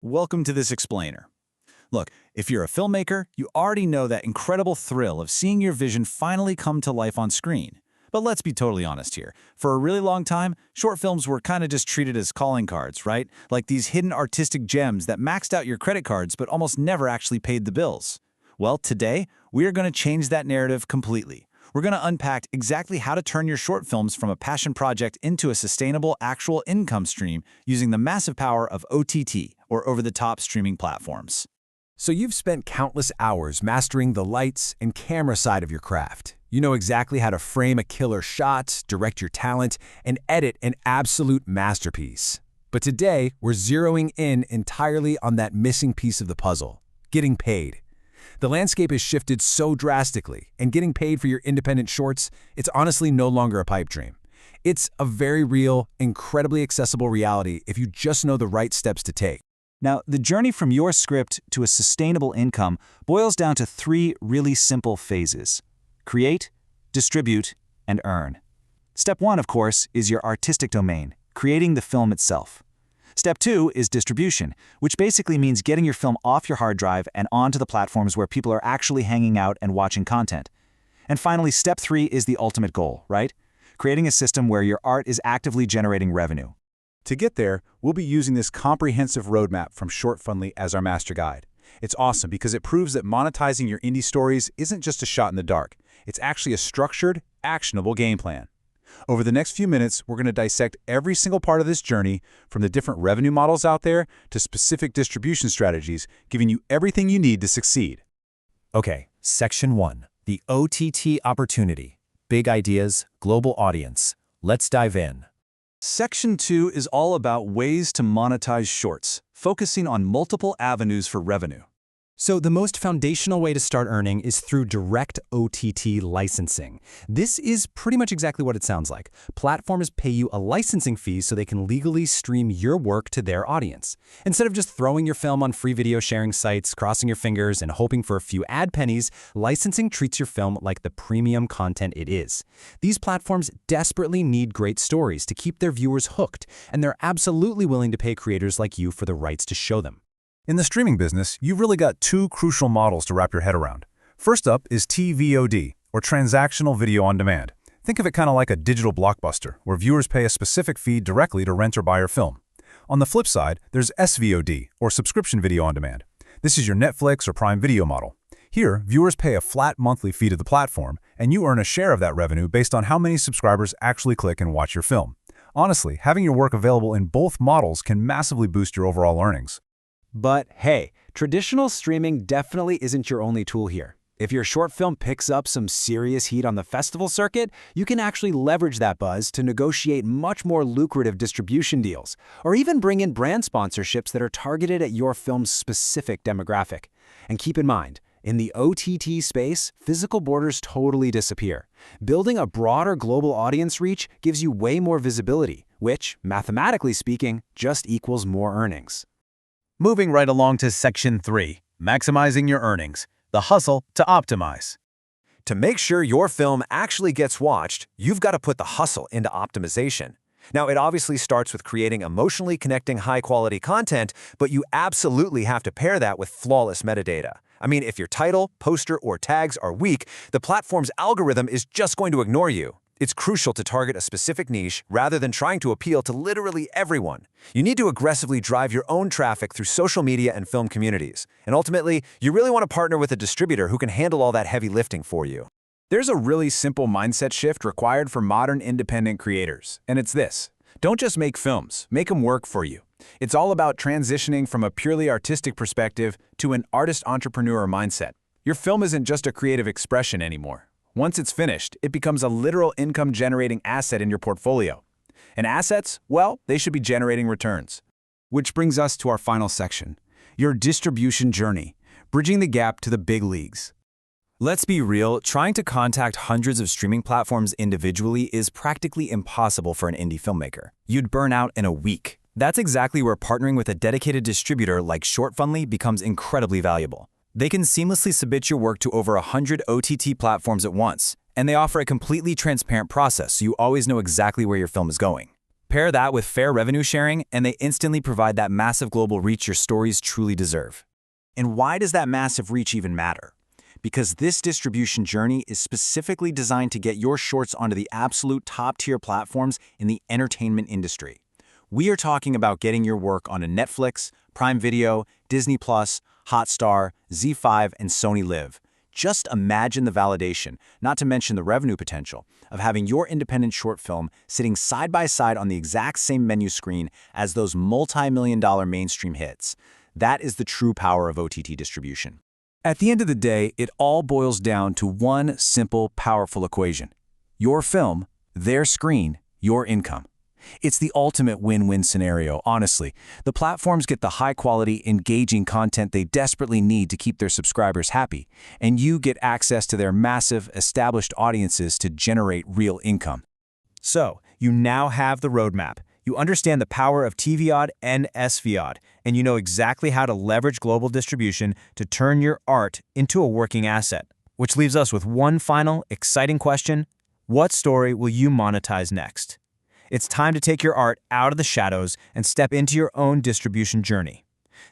Welcome to this explainer. Look, if you're a filmmaker, you already know that incredible thrill of seeing your vision finally come to life on screen. But let's be totally honest here. For a really long time, short films were kind of just treated as calling cards, right? Like these hidden artistic gems that maxed out your credit cards but almost never actually paid the bills. Well, today, we are going to change that narrative completely. We're going to unpack exactly how to turn your short films from a passion project into a sustainable actual income stream using the massive power of OTT, or over-the-top streaming platforms. So you've spent countless hours mastering the lights and camera side of your craft. You know exactly how to frame a killer shot, direct your talent, and edit an absolute masterpiece. But today, we're zeroing in entirely on that missing piece of the puzzle: getting paid. The landscape has shifted so drastically, and getting paid for your independent shorts, it's honestly no longer a pipe dream. It's a very real, incredibly accessible reality if you just know the right steps to take. Now, the journey from your script to a sustainable income boils down to three really simple phases: create, distribute, and earn. Step one, of course, is your artistic domain, creating the film itself. Step two is distribution, which basically means getting your film off your hard drive and onto the platforms where people are actually hanging out and watching content. And finally, step three is the ultimate goal, right? Creating a system where your art is actively generating revenue. To get there, we'll be using this comprehensive roadmap from Shortfundly as our master guide. It's awesome because it proves that monetizing your indie stories isn't just a shot in the dark. It's actually a structured, actionable game plan. Over the next few minutes, we're going to dissect every single part of this journey, from the different revenue models out there to specific distribution strategies, giving you everything you need to succeed. Okay, Section 1, the OTT opportunity. Big ideas, global audience. Let's dive in. Section 2 is all about ways to monetize shorts, focusing on multiple avenues for revenue. So the most foundational way to start earning is through direct OTT licensing. This is pretty much exactly what it sounds like. Platforms pay you a licensing fee so they can legally stream your work to their audience. Instead of just throwing your film on free video sharing sites, crossing your fingers, and hoping for a few ad pennies, licensing treats your film like the premium content it is. These platforms desperately need great stories to keep their viewers hooked, and they're absolutely willing to pay creators like you for the rights to show them. In the streaming business, you've really got two crucial models to wrap your head around. First up is TVOD, or Transactional Video on Demand. Think of it kind of like a digital blockbuster, where viewers pay a specific fee directly to rent or buy your film. On the flip side, there's SVOD, or Subscription Video on Demand. This is your Netflix or Prime Video model. Here, viewers pay a flat monthly fee to the platform, and you earn a share of that revenue based on how many subscribers actually click and watch your film. Honestly, having your work available in both models can massively boost your overall earnings. But hey, traditional streaming definitely isn't your only tool here. If your short film picks up some serious heat on the festival circuit, you can actually leverage that buzz to negotiate much more lucrative distribution deals, or even bring in brand sponsorships that are targeted at your film's specific demographic. And keep in mind, in the OTT space, physical borders totally disappear. Building a broader global audience reach gives you way more visibility, which, mathematically speaking, just equals more earnings. Moving right along to Section 3, maximizing your earnings, the hustle to optimize. To make sure your film actually gets watched, you've got to put the hustle into optimization. Now, it obviously starts with creating emotionally connecting high-quality content, but you absolutely have to pair that with flawless metadata. I mean, if your title, poster, or tags are weak, the platform's algorithm is just going to ignore you. It's crucial to target a specific niche rather than trying to appeal to literally everyone. You need to aggressively drive your own traffic through social media and film communities. And ultimately, you really want to partner with a distributor who can handle all that heavy lifting for you. There's a really simple mindset shift required for modern independent creators, and it's this: don't just make films, make them work for you. It's all about transitioning from a purely artistic perspective to an artist-entrepreneur mindset. Your film isn't just a creative expression anymore. Once it's finished, it becomes a literal income-generating asset in your portfolio. And assets, well, they should be generating returns. Which brings us to our final section: your distribution journey, bridging the gap to the big leagues. Let's be real, trying to contact hundreds of streaming platforms individually is practically impossible for an indie filmmaker. You'd burn out in a week. That's exactly where partnering with a dedicated distributor like Shortfundly becomes incredibly valuable. They can seamlessly submit your work to over 100 OTT platforms at once, and they offer a completely transparent process so you always know exactly where your film is going. Pair that with fair revenue sharing, and they instantly provide that massive global reach your stories truly deserve. And why does that massive reach even matter? Because this distribution journey is specifically designed to get your shorts onto the absolute top-tier platforms in the entertainment industry. We are talking about getting your work onto Netflix, Prime Video, Disney+, Hotstar, Z5, and Sony Live. Just imagine the validation, not to mention the revenue potential, of having your independent short film sitting side by side on the exact same menu screen as those multi-million-dollar mainstream hits. That is the true power of OTT distribution. At the end of the day, it all boils down to one simple, powerful equation. Your film, their screen, your income. It's the ultimate win-win scenario, honestly. The platforms get the high-quality, engaging content they desperately need to keep their subscribers happy, and you get access to their massive, established audiences to generate real income. So, you now have the roadmap. You understand the power of TVOD and SVOD, and you know exactly how to leverage global distribution to turn your art into a working asset. Which leaves us with one final, exciting question. What story will you monetize next? It's time to take your art out of the shadows and step into your own distribution journey.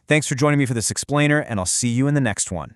Thanks for joining me for this explainer, and I'll see you in the next one.